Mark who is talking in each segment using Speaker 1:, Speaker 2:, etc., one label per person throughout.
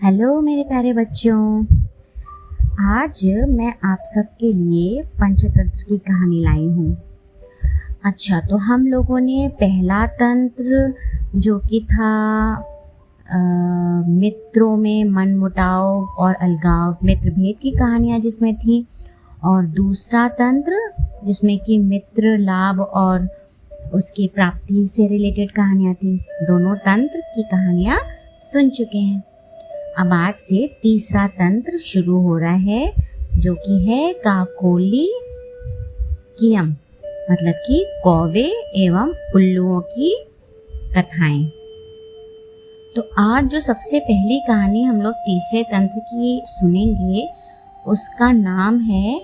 Speaker 1: Hello मेरे प्यारे बच्चों। आज मैं आप सबके लिए पंचतंत्र की कहानी लाई हूँ। अच्छा, तो हम लोगों ने पहला तंत्र जो कि था मित्रों में मनमुटाव और अलगाव, मित्र भेद की कहानियाँ जिसमें थी, और दूसरा तंत्र जिसमें कि मित्र लाभ और उसकी प्राप्ति से रिलेटेड कहानियाँ थी। दोनों तंत्र की कहानियाँ सुन चुके हैं। अब आज से तीसरा तंत्र शुरू हो रहा है जो कि है काकोली कियम, मतलब कि कौवे एवं उल्लुओं की कथाएं। तो आज जो सबसे पहली कहानी हम लोग तीसरे तंत्र की सुनेंगे उसका नाम है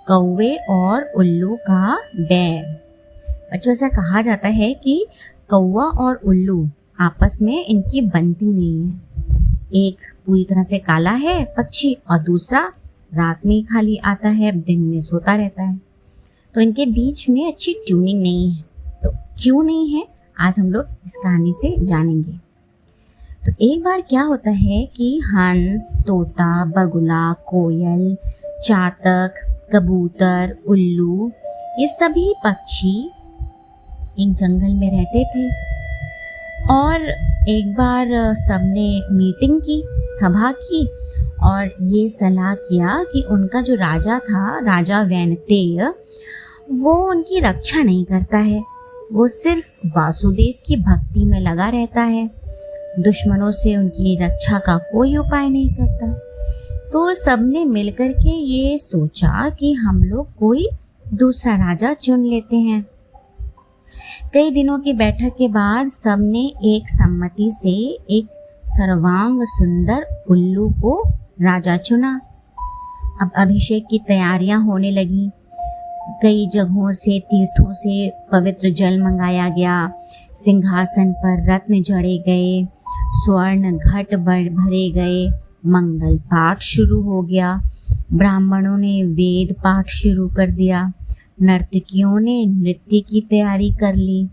Speaker 1: कौवे और उल्लू का बैर। बच्चों, ऐसा कहा जाता है कि कौवा और उल्लू आपस में इनकी बनती नहीं है। एक पूरी तरह से काला है पक्षी और दूसरा रात में खाली आता है, दिन में सोता रहता है। तो इनके बीच में अच्छी ट्यूनिंग नहीं है। तो क्यों नहीं है, आज हम लोग इस कहानी से जानेंगे। तो एक बार क्या होता है कि हंस, तोता, बगुला, कोयल, चातक, कबूतर, उल्लू, ये सभी पक्षी एक जंगल में रहते थे। और एक बार सबने मीटिंग की, सभा की, और ये सलाह किया कि उनका जो राजा था, राजा वैनतेय, वो उनकी रक्षा नहीं करता है। वो सिर्फ वासुदेव की भक्ति में लगा रहता है, दुश्मनों से उनकी रक्षा का कोई उपाय नहीं करता। तो सबने मिलकर के ये सोचा कि हम लोग कोई दूसरा राजा चुन लेते हैं। कई दिनों की बैठक के बाद सबने एक सम्मति से एक सर्वांग सुंदर उल्लू को राजा चुना। अब अभिषेक की तैयारियां होने लगी। कई जगहों से, तीर्थों से पवित्र जल मंगाया गया, सिंहासन पर रत्न जड़े गए, स्वर्ण घट भरे गए, मंगल पाठ शुरू हो गया, ब्राह्मणों ने वेद पाठ शुरू कर दिया, नर्तकियों ने नृत्य की तैयारी कर ली।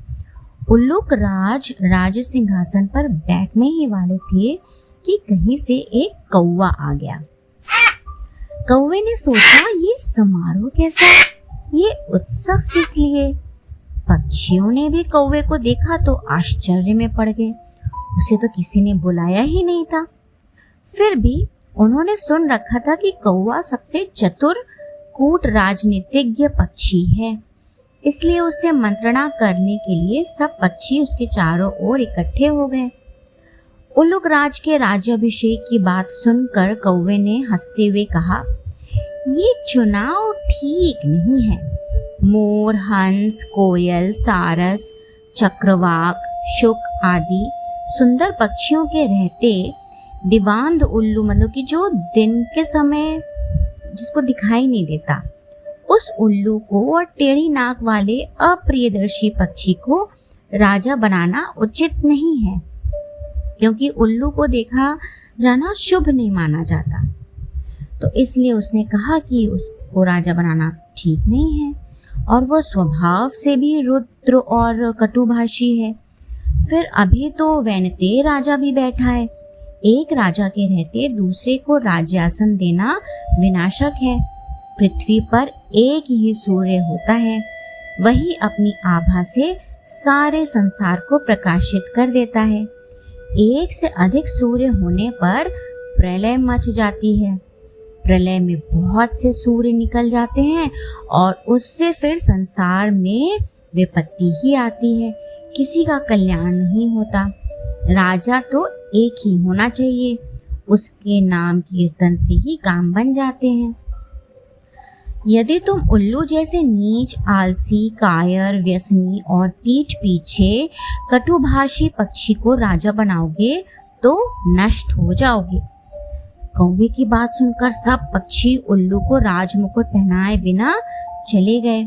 Speaker 1: उल्लूक राज सिंहासन पर बैठने ही वाले थे कि कहीं से एक कौवा आ गया। कौवे ने सोचा, ये समारोह कैसा, ये उत्सव किस लिए? पक्षियों ने भी कौवे को देखा तो आश्चर्य में पड़ गए। उसे तो किसी ने बुलाया ही नहीं था। फिर भी उन्होंने सुन रखा था कि कौवा सबसे चतुर कूट राजनीतिज्ञ पक्षी है, इसलिए उसे मंत्रणा करने के लिए सब पक्षी उसके चारों ओर इकट्ठे हो गए। उल्लुक राज के राज्याभिषेक की बात सुनकर कौवे ने हंसते हुए कहा, ये चुनाव ठीक नहीं है। मोर, हंस, कोयल, सारस, चक्रवाक, शुक आदि सुंदर पक्षियों के रहते दिवांध उल्लू, मतलब कि जो दिन के समय जिसको दिखाई नहीं देता, उस उल्लू को और टेढ़ी नाक वाले अप्रियदर्शी पक्षी को राजा बनाना उचित नहीं है, क्योंकि उल्लू को देखा जाना शुभ नहीं माना जाता। तो इसलिए उसने कहा कि उसको राजा बनाना ठीक नहीं है, और वह स्वभाव से भी रुद्र और कटुभाषी है। फिर अभी तो वैनतेय राजा भी बैठा है। एक राजा के रहते दूसरे को राज्यासन देना विनाशक है। पृथ्वी पर एक ही सूर्य होता है, वही अपनी आभा से सारे संसार को प्रकाशित कर देता है। एक से अधिक सूर्य होने पर प्रलय मच जाती है। प्रलय में बहुत से सूर्य निकल जाते हैं और उससे फिर संसार में विपत्ति ही आती है, किसी का कल्याण नहीं होता। राजा तो एक ही होना चाहिए, उसके नाम कीर्तन से ही काम बन जाते हैं। यदि तुम उल्लू जैसे नीच, आलसी, कायर, व्यसनी और पीठ पीछे कटुभाषी पक्षी को राजा बनाओगे तो नष्ट हो जाओगे। कौवे की बात सुनकर सब पक्षी उल्लू को राजमुकुट पहनाए बिना चले गए।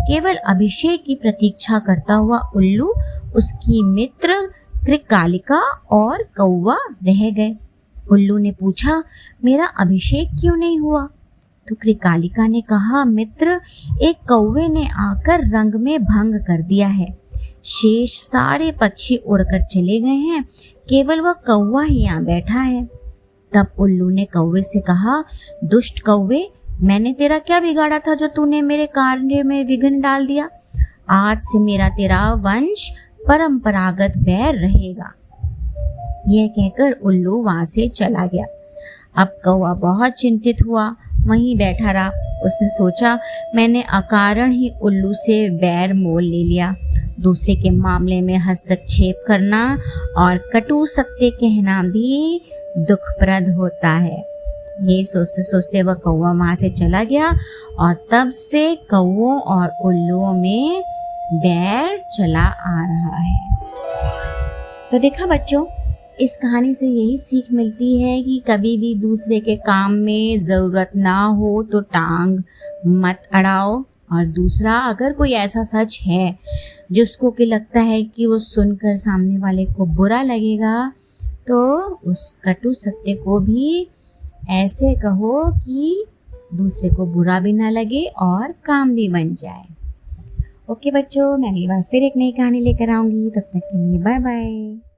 Speaker 1: केवल अभिषेक की प्रतीक्षा करता हुआ उल्लू, उसकी मित्र कृकालिका और कौवा रह गए। उल्लू ने पूछा, मेरा अभिषेक क्यों नहीं हुआ? तो कृकालिका ने कहा, मित्र, एक कौवे ने आकर रंग में भंग कर दिया है। शेष सारे पक्षी उड़कर चले गए हैं, केवल वह कौवा ही यहाँ बैठा है। तब उल्लू ने कौवे से कहा, दुष्ट कौवे, मैंने तेरा क्या बिगाड़ा था जो तूने मेरे कार्य में विघ्न डाल दिया? आज से मेरा तेरा वंश परंपरागत बैर रहेगा। यह कहकर उल्लू वहां से चला गया। अब कौवा बहुत चिंतित हुआ, वहीं बैठा रहा। उसने सोचा, मैंने अकारण ही उल्लू से बैर मोल ले लिया। दूसरे के मामले में हस्तक्षेप करना और कटु सत्य कहना भी दुखप्रद होता है। ये सोचते सोचते वह कौवा वहां से चला गया और तब से कौवों और उल्लुओं में बैर चला आ रहा है। तो देखा बच्चों, इस कहानी से यही सीख मिलती है कि कभी भी दूसरे के काम में ज़रूरत ना हो तो टांग मत अड़ाओ। और दूसरा, अगर कोई ऐसा सच है जिसको कि लगता है कि वो सुनकर सामने वाले को बुरा लगेगा, तो उस कटु सत्य को भी ऐसे कहो कि दूसरे को बुरा भी ना लगे और काम भी बन जाए। ओके बच्चों, मैं अगली बार फिर एक नई कहानी लेकर आऊँगी। तब तक के लिए बाय बाय।